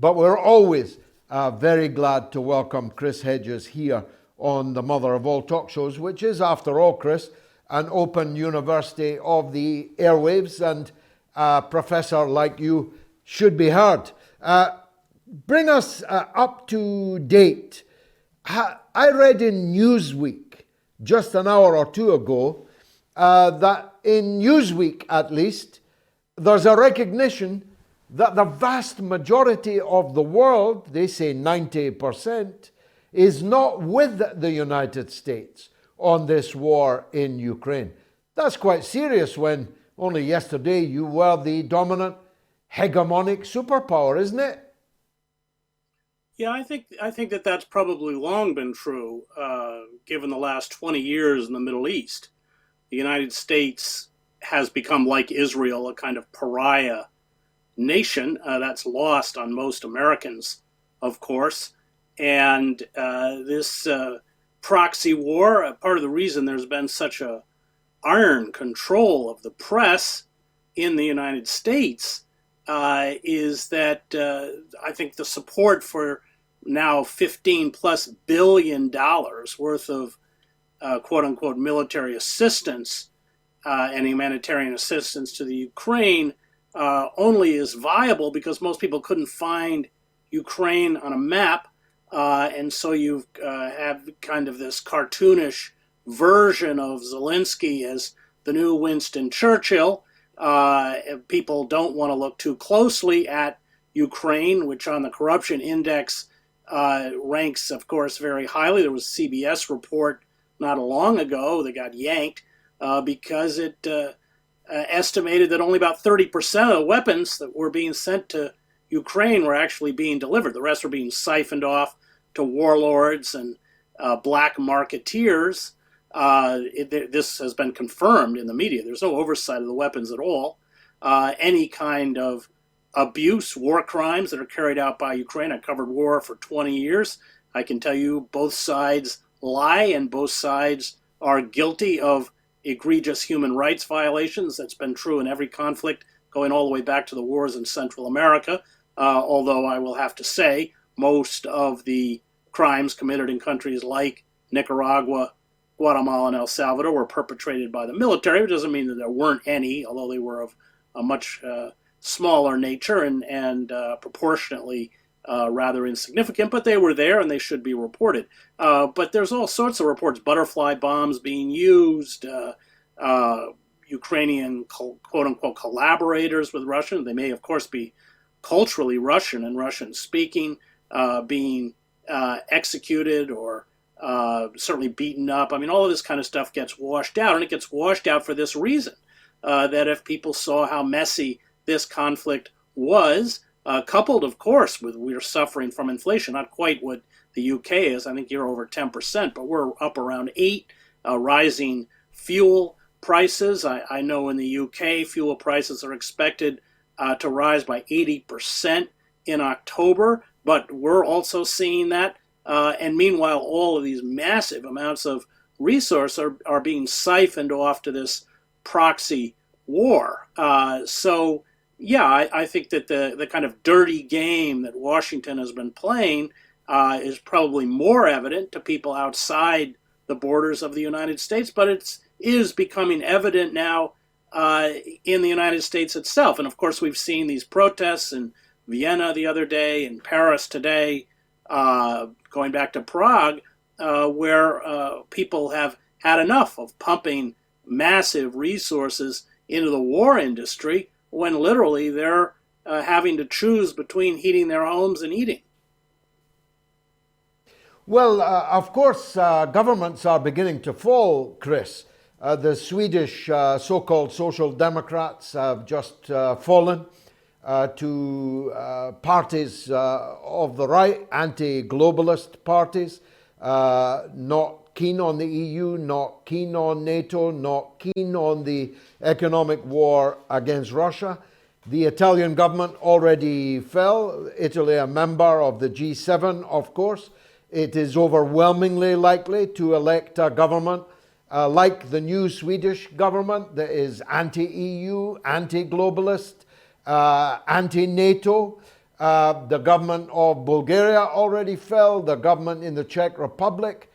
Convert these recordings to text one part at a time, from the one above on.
But we're always very glad to welcome Chris Hedges here on the mother of all talk shows, which is, after all, Chris, an open university of the airwaves, and a professor like you should be heard. Bring us up to date. I read in Newsweek just an hour or two ago that in Newsweek, at least, there's a recognition that the vast majority of the world, they say 90%, is not with the United States on this war in Ukraine. That's quite serious when only yesterday you were the dominant hegemonic superpower, isn't it? Yeah, I think that that's probably long been true, given the last 20 years in the Middle East. The United States has become, like Israel, a kind of pariah nation. That's lost on most Americans, of course. And this proxy war, part of the reason there's been such a iron control of the press in the United States is that I think the support for now $15+ billion worth of quote unquote military assistance and humanitarian assistance to the Ukraine only is viable because most people couldn't find Ukraine on a map. And so you have kind of this cartoonish version of Zelensky as the new Winston Churchill. People don't want to look too closely at Ukraine, which on the corruption index ranks, of course, very highly. There was a CBS report not long ago that got yanked because it estimated that only about 30% of the weapons that were being sent to Ukraine were actually being delivered. The rest were being siphoned off to warlords and black marketeers. This has been confirmed in the media. There's no oversight of the weapons at all. Any kind of abuse, war crimes that are carried out by Ukraine. I covered war for 20 years. I can tell you both sides lie and both sides are guilty of egregious human rights violations. That's been true in every conflict going all the way back to the wars in Central America. Although I will have to say most of the crimes committed in countries like Nicaragua, Guatemala, and El Salvador were perpetrated by the military. It doesn't mean that there weren't any, although they were of a much smaller nature and proportionately rather insignificant, but they were there and they should be reported. But there's all sorts of reports, butterfly bombs being used, Ukrainian quote-unquote collaborators with Russian. They may, of course, be culturally Russian and Russian-speaking, being executed or certainly beaten up. I mean, all of this kind of stuff gets washed out, and it gets washed out for this reason, that if people saw how messy this conflict was, coupled, of course, with we're suffering from inflation, not quite what the UK is. I think you're over 10%, but we're up around 8%, rising fuel prices. I know in the UK, fuel prices are expected to rise by 80% in October, but we're also seeing that. And meanwhile, all of these massive amounts of resource are being siphoned off to this proxy war. So, yeah, I think that the kind of dirty game that Washington has been playing is probably more evident to people outside the borders of the United States, but it is becoming evident now in the United States itself. And of course, we've seen these protests in Vienna the other day, in Paris today, going back to Prague, where people have had enough of pumping massive resources into the war industry when literally they're having to choose between heating their homes and eating. Well, of course, governments are beginning to fall, Chris. The Swedish so-called social democrats have just fallen to parties of the right, anti-globalist parties, not keen on the EU, not keen on NATO, not keen on the economic war against Russia. The Italian government already fell. Italy, a member of the G7, of course. It is overwhelmingly likely to elect a government like the new Swedish government that is anti-EU, anti-globalist, anti-NATO. The government of Bulgaria already fell. The government in the Czech Republic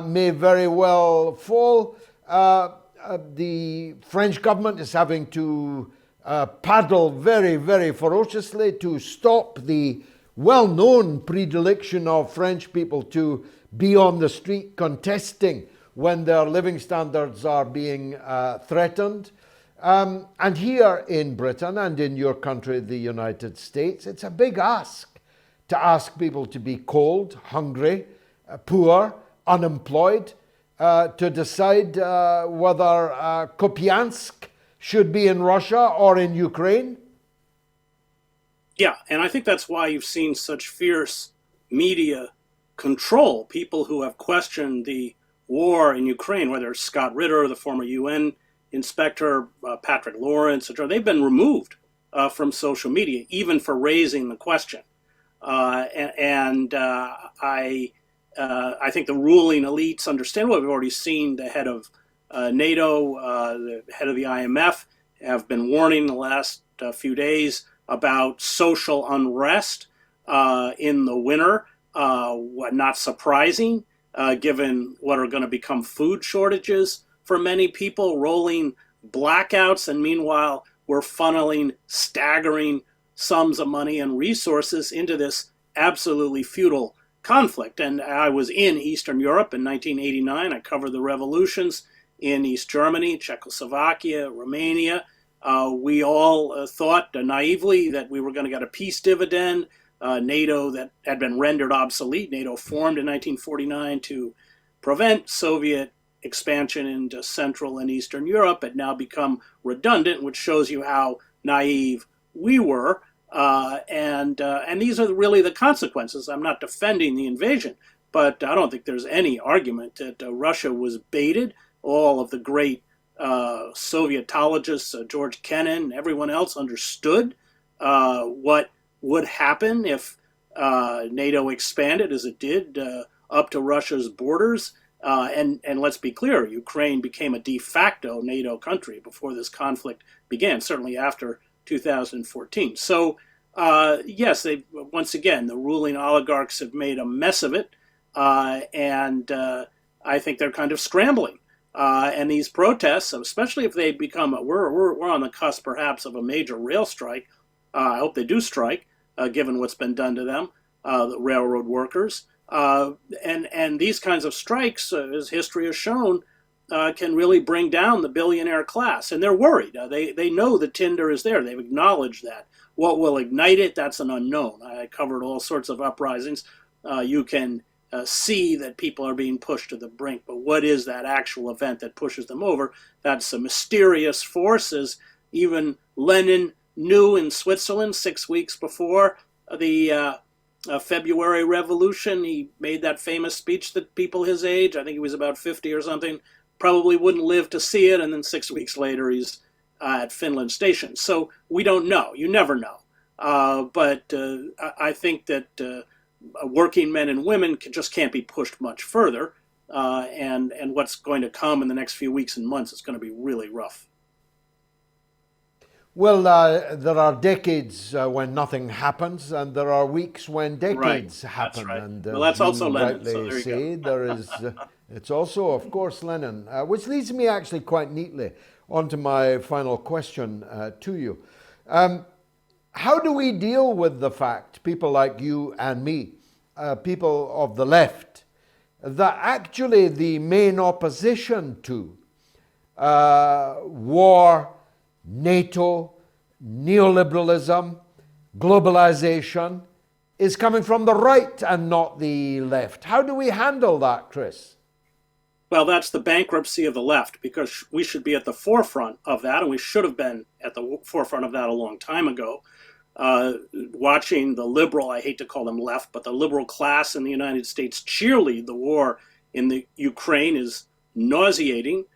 may very well fall. The French government is having to paddle very, very ferociously to stop the well-known predilection of French people to be on the street contesting when their living standards are being threatened. And here in Britain and in your country, the United States, it's a big ask to ask people to be cold, hungry, poor, unemployed, to decide whether Kupiansk should be in Russia or in Ukraine. Yeah, and I think that's why you've seen such fierce media control. People who have questioned the war in Ukraine, whether it's Scott Ritter, the former UN inspector, Patrick Lawrence, etc., they've been removed from social media, even for raising the question. I think the ruling elites understand what we've already seen. The head of NATO, the head of the IMF have been warning the last few days about social unrest in the winter. Not surprising, given what are going to become food shortages for many people, rolling blackouts, and meanwhile we're funneling staggering sums of money and resources into this absolutely futile conflict. And I was in Eastern Europe in 1989. I covered the revolutions in East Germany, Czechoslovakia, Romania. We all thought naively that we were going to get a peace dividend. NATO that had been rendered obsolete. NATO formed in 1949 to prevent Soviet expansion into Central and Eastern Europe, had now become redundant, which shows you how naive we were. And these are really the consequences. I'm not defending the invasion, but I don't think there's any argument that Russia was baited. All of the great Sovietologists, George Kennan, everyone else understood what would happen if NATO expanded as it did up to Russia's borders. And let's be clear, Ukraine became a de facto NATO country before this conflict began, certainly after 2014. So, yes, once again, the ruling oligarchs have made a mess of it, and I think they're kind of scrambling. And these protests, especially if they become, we're on the cusp perhaps of a major rail strike. I hope they do strike, given what's been done to them, the railroad workers. And these kinds of strikes, as history has shown, can really bring down the billionaire class. And they're worried. They know the tinder is there. They've acknowledged that. What will ignite it, that's an unknown. I covered all sorts of uprisings. You can see that people are being pushed to the brink. But what is that actual event that pushes them over? That's a mysterious force, as even Lenin knew in Switzerland 6 weeks before the February Revolution. He made that famous speech that people his age, I think he was about 50 or something, probably wouldn't live to see it. And then 6 weeks later, he's at Finland Station. So we don't know. You never know. But I think that working men and women just can't be pushed much further. And what's going to come in the next few weeks and months is going to be really rough. Well, there are decades when nothing happens, and there are weeks when decades happen. That's right. And well, that's also Lenin. rightly So there you say, go. there is. It's also, of course, Lenin, which leads me actually quite neatly onto my final question to you. How do we deal with the fact, people like you and me, people of the left, that actually the main opposition to war, NATO, neoliberalism, globalization is coming from the right and not the left? How do we handle that, Chris? Well, that's the bankruptcy of the left, because we should be at the forefront of that, and we should have been at the forefront of that a long time ago. Watching the liberal, I hate to call them left, but the liberal class in the United States cheerlead the war in the Ukraine is nauseating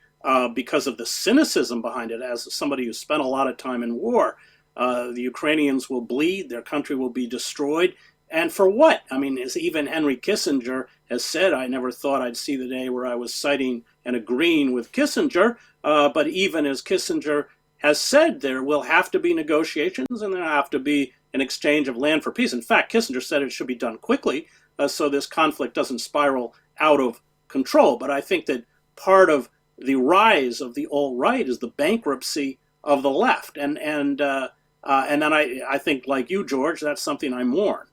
because of the cynicism behind it. As somebody who spent a lot of time in war, the Ukrainians will bleed, their country will be destroyed. And for what? I mean, as even Henry Kissinger has said, I never thought I'd see the day where I was citing and agreeing with Kissinger. But even as Kissinger has said, there will have to be negotiations and there have to be an exchange of land for peace. In fact, Kissinger said it should be done quickly so this conflict doesn't spiral out of control. But I think that part of the rise of the alt-right is the bankruptcy of the left. And then I think, like you, George, that's something I mourn.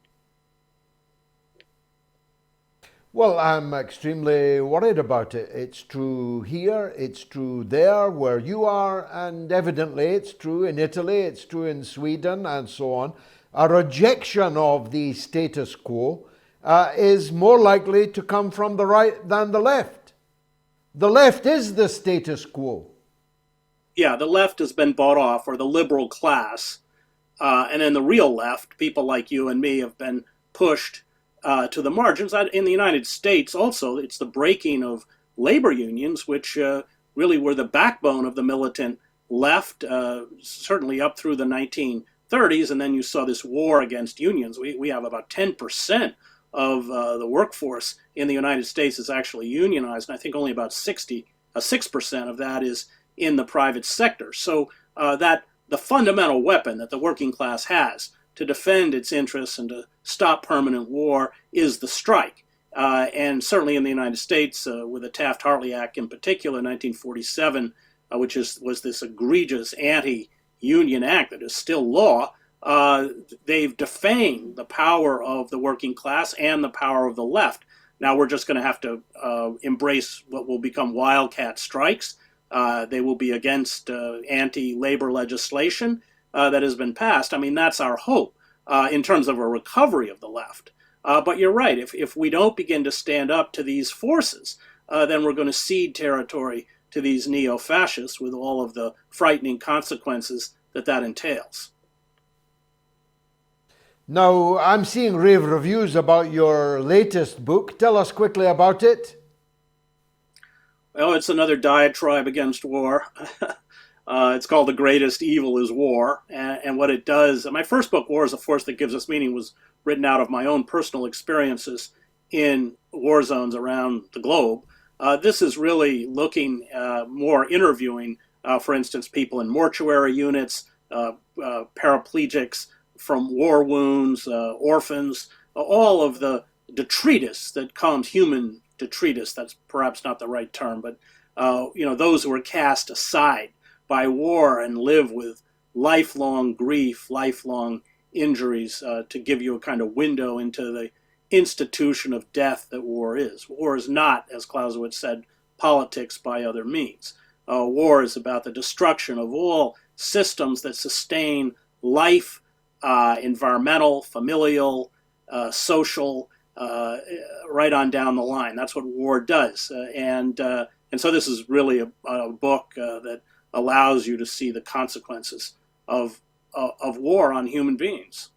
Well, I'm extremely worried about it. It's true here, it's true there, where you are, and evidently it's true in Italy, it's true in Sweden, and so on. A rejection of the status quo is more likely to come from the right than the left. The left is the status quo. Yeah, the left has been bought off, or the liberal class, and then the real left, people like you and me, have been pushed to the margins. In the United States also, it's the breaking of labor unions, which really were the backbone of the militant left, certainly up through the 1930s, and then you saw this war against unions. We have about 10% of the workforce in the United States is actually unionized, and I think only about 6% of that is in the private sector. So that the fundamental weapon that the working class has to defend its interests and to stop permanent war is the strike. And certainly in the United States, with the Taft-Hartley Act in particular, 1947, which was this egregious anti-union act that is still law, they've defamed the power of the working class and the power of the left. Now we're just going to have to embrace what will become wildcat strikes. They will be against anti-labor legislation that has been passed. I mean, that's our hope in terms of a recovery of the left. But you're right. If we don't begin to stand up to these forces, then we're going to cede territory to these neo-fascists with all of the frightening consequences that entails. Now, I'm seeing rave reviews about your latest book. Tell us quickly about it. Well, it's another diatribe against war. It's called The Greatest Evil is War. And what it does, my first book, War is a Force That Gives Us Meaning, was written out of my own personal experiences in war zones around the globe. This is really looking more interviewing, for instance, people in mortuary units, paraplegics from war wounds, orphans, all of the detritus that comes, human detritus, that's perhaps not the right term, but those who are cast aside by war and live with lifelong grief, lifelong injuries, to give you a kind of window into the institution of death that war is. War is not, as Clausewitz said, politics by other means. War is about the destruction of all systems that sustain life, environmental, familial, social, right on down the line. That's what war does. And so this is really a book that allows you to see the consequences of war on human beings.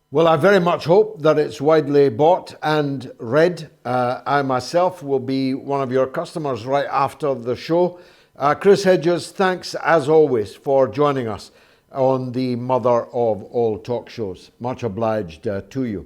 Well, I very much hope that it's widely bought and read. I myself will be one of your customers right after the show. Chris Hedges, thanks as always for joining us on the mother of all talk shows. Much obliged to you.